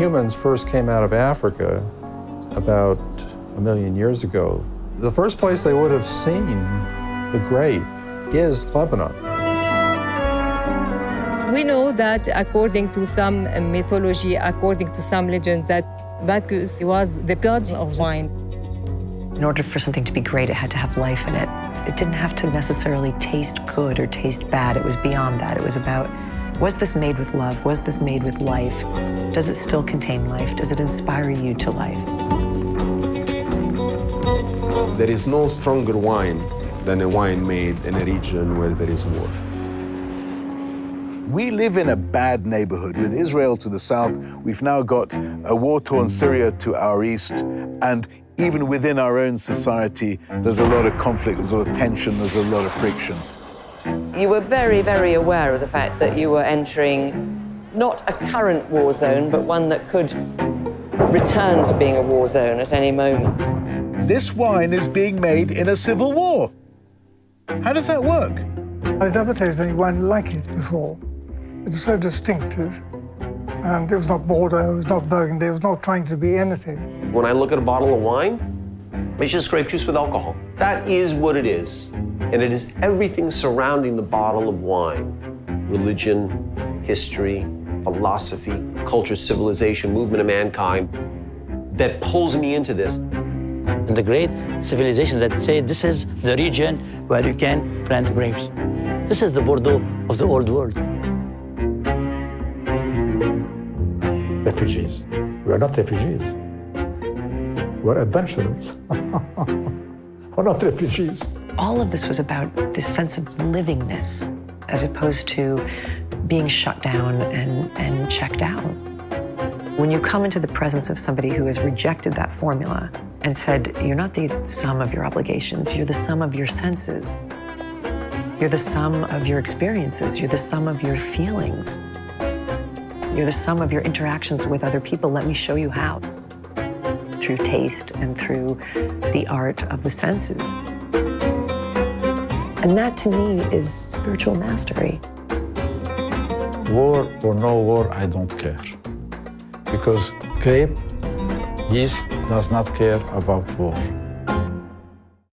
humans first came out of Africa about 1 million years ago, the first place they would have seen the grape is Lebanon. We know that according to some mythology, according to some legends, that Bacchus was the god of wine. In order for something to be great, it had to have life in it. It didn't have to necessarily taste good or taste bad. It was beyond that. It was about, was this made with love? Was this made with life? Does it still contain life? Does it inspire you to life? There is no stronger wine than a wine made in a region where there is war. We live in a bad neighborhood. With Israel to the south, we've now got a war-torn Syria to our east, and even within our own society, there's a lot of conflict, there's a lot of tension, there's a lot of friction. You were very, very aware of the fact that you were entering not a current war zone, but one that could return to being a war zone at any moment. This wine is being made in a civil war. How does that work? I'd never tasted any wine like it before. It's so distinctive. And it was not Bordeaux, it was not Burgundy, it was not trying to be anything. When I look at a bottle of wine, it's just grape juice with alcohol. That is what it is. And it is everything surrounding the bottle of wine. Religion, history, philosophy, culture, civilization, movement of mankind, that pulls me into this. And the great civilizations that say this is the region where you can plant grapes. This is the Bordeaux of the old world. Refugees. We are not refugees. We're adventurers. We're not refugees. All of this was about this sense of livingness, as opposed to being shut down and checked out. When you come into the presence of somebody who has rejected that formula and said, you're not the sum of your obligations, you're the sum of your senses. You're the sum of your experiences, you're the sum of your feelings. You're the sum of your interactions with other people. Let me show you how. Through taste and through the art of the senses. And that, to me, is spiritual mastery. War or no war, I don't care. Because grape, yeast does not care about war.